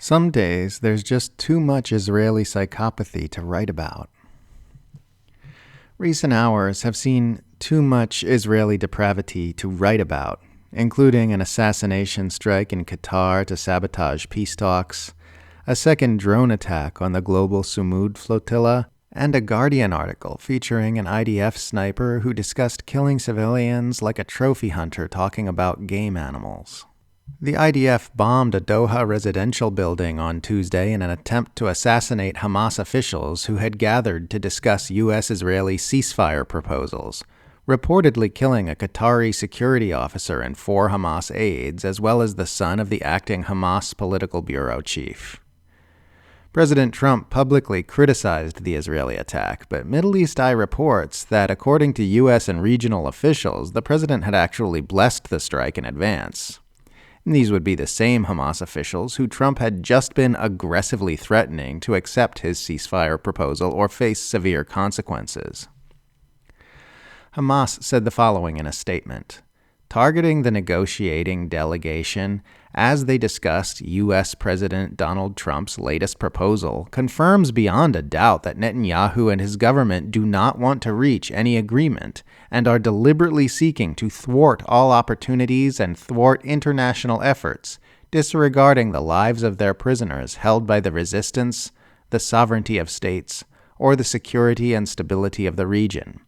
Some days there's just too much Israeli psychopathy to write about. Recent hours have seen too much Israeli depravity to write about, including an assassination strike in Qatar to sabotage peace talks, a second drone attack on the Global Sumud Flotilla, and a Guardian article featuring an IDF sniper who discussed killing civilians like a trophy hunter talking about game animals. The IDF bombed a Doha residential building on Tuesday in an attempt to assassinate Hamas officials who had gathered to discuss U.S.-Israeli ceasefire proposals, reportedly killing a Qatari security officer and 4 Hamas aides, as well as the son of the acting Hamas political bureau chief. President Trump publicly criticized the Israeli attack, but Middle East Eye reports that according to U.S. and regional officials, the president had actually blessed the strike in advance. These would be the same Hamas officials who Trump had just been aggressively threatening to accept his ceasefire proposal or face severe consequences. Hamas said the following in a statement, targeting the negotiating delegation as they discussed U.S. President Donald Trump's latest proposal confirms beyond a doubt that Netanyahu and his government do not want to reach any agreement and are deliberately seeking to thwart all opportunities and thwart international efforts, disregarding the lives of their prisoners held by the resistance, the sovereignty of states, or the security and stability of the region.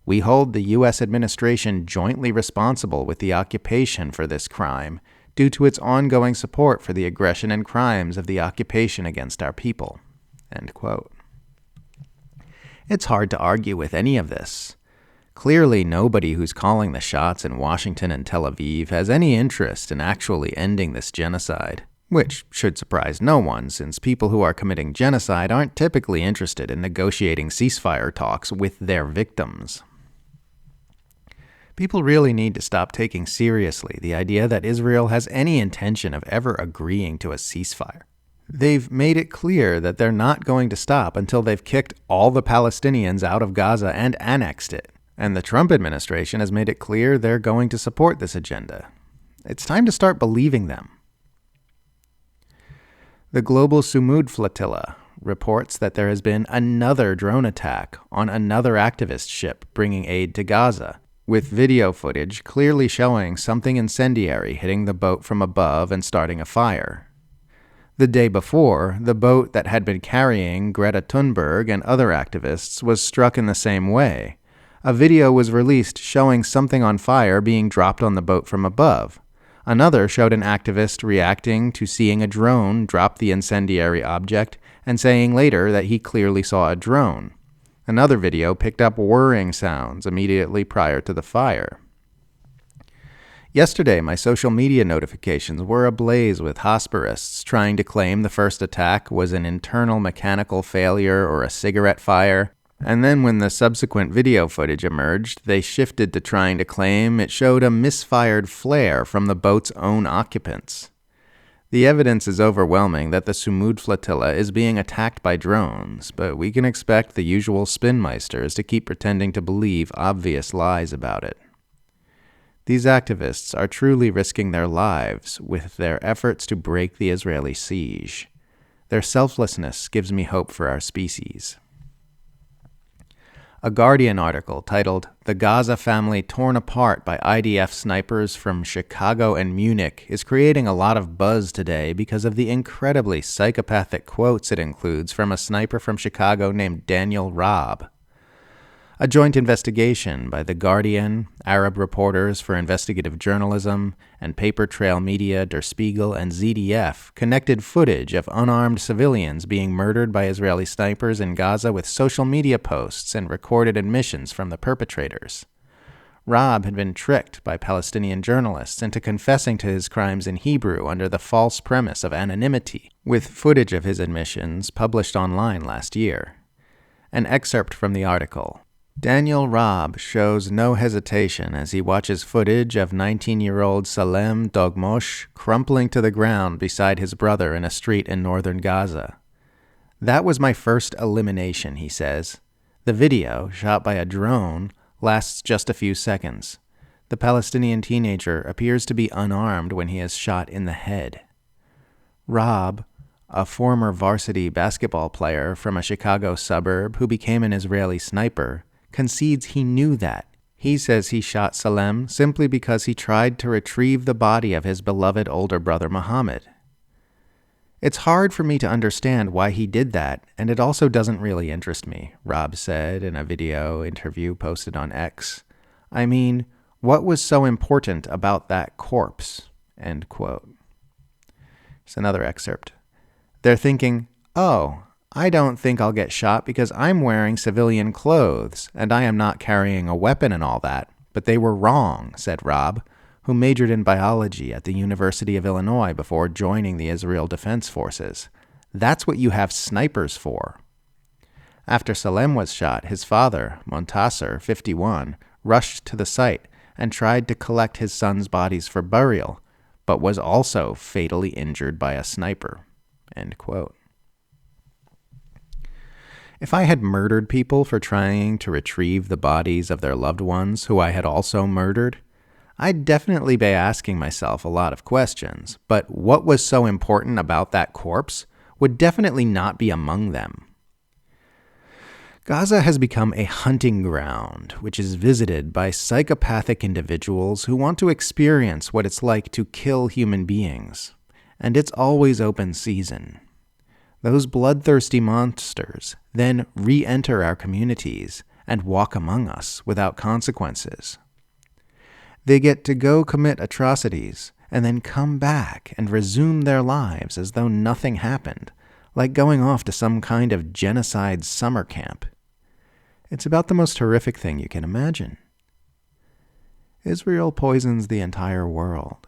We hold the U.S. administration jointly responsible with the occupation for this crime, due to its ongoing support for the aggression and crimes of the occupation against our people." End quote. It's hard to argue with any of this. Clearly, nobody who's calling the shots in Washington and Tel Aviv has any interest in actually ending this genocide, which should surprise no one, since people who are committing genocide aren't typically interested in negotiating ceasefire talks with their victims. People really need to stop taking seriously the idea that Israel has any intention of ever agreeing to a ceasefire. They've made it clear that they're not going to stop until they've kicked all the Palestinians out of Gaza and annexed it. And the Trump administration has made it clear they're going to support this agenda. It's time to start believing them. The Global Sumud Flotilla reports that there has been another drone attack on another activist ship bringing aid to Gaza, with video footage clearly showing something incendiary hitting the boat from above and starting a fire. The day before, the boat that had been carrying Greta Thunberg and other activists was struck in the same way. A video was released showing something on fire being dropped on the boat from above. Another showed an activist reacting to seeing a drone drop the incendiary object and saying later that he clearly saw a drone. Another video picked up whirring sounds immediately prior to the fire. Yesterday, my social media notifications were ablaze with hosperists trying to claim the first attack was an internal mechanical failure or a cigarette fire, and then when the subsequent video footage emerged, they shifted to trying to claim it showed a misfired flare from the boat's own occupants. The evidence is overwhelming that the Sumud Flotilla is being attacked by drones, but we can expect the usual spinmeisters to keep pretending to believe obvious lies about it. These activists are truly risking their lives with their efforts to break the Israeli siege. Their selflessness gives me hope for our species. A Guardian article titled "The Gaza Family Torn Apart by IDF Snipers from Chicago and Munich" is creating a lot of buzz today because of the incredibly psychopathic quotes it includes from a sniper from Chicago named Daniel Raab. A joint investigation by The Guardian, Arab Reporters for Investigative Journalism, and Paper Trail Media, Der Spiegel, and ZDF connected footage of unarmed civilians being murdered by Israeli snipers in Gaza with social media posts and recorded admissions from the perpetrators. Raab had been tricked by Palestinian journalists into confessing to his crimes in Hebrew under the false premise of anonymity, with footage of his admissions published online last year. An excerpt from the article. Daniel Raab shows no hesitation as he watches footage of 19-year-old Salem Dogmosh crumpling to the ground beside his brother in a street in northern Gaza. "That was my first elimination," he says. The video, shot by a drone, lasts just a few seconds. The Palestinian teenager appears to be unarmed when he is shot in the head. Raab, a former varsity basketball player from a Chicago suburb who became an Israeli sniper, concedes he knew that. He says he shot Salem simply because he tried to retrieve the body of his beloved older brother Muhammad. It's hard for me to understand why he did that, and it also doesn't really interest me, Rob said in a video interview posted on X. I mean, what was so important about that corpse? End quote. Here's another excerpt. They're thinking, oh, I don't think I'll get shot because I'm wearing civilian clothes and I am not carrying a weapon and all that. But they were wrong, said Rob, who majored in biology at the University of Illinois before joining the Israel Defense Forces. That's what you have snipers for. After Salem was shot, his father, Montasser, 51, rushed to the site and tried to collect his son's bodies for burial, but was also fatally injured by a sniper. End quote. If I had murdered people for trying to retrieve the bodies of their loved ones who I had also murdered, I'd definitely be asking myself a lot of questions, but what was so important about that corpse would definitely not be among them. Gaza has become a hunting ground, which is visited by psychopathic individuals who want to experience what it's like to kill human beings. And it's always open season. Those bloodthirsty monsters then re-enter our communities and walk among us without consequences. They get to go commit atrocities and then come back and resume their lives as though nothing happened, like going off to some kind of genocide summer camp. It's about the most horrific thing you can imagine. Israel poisons the entire world.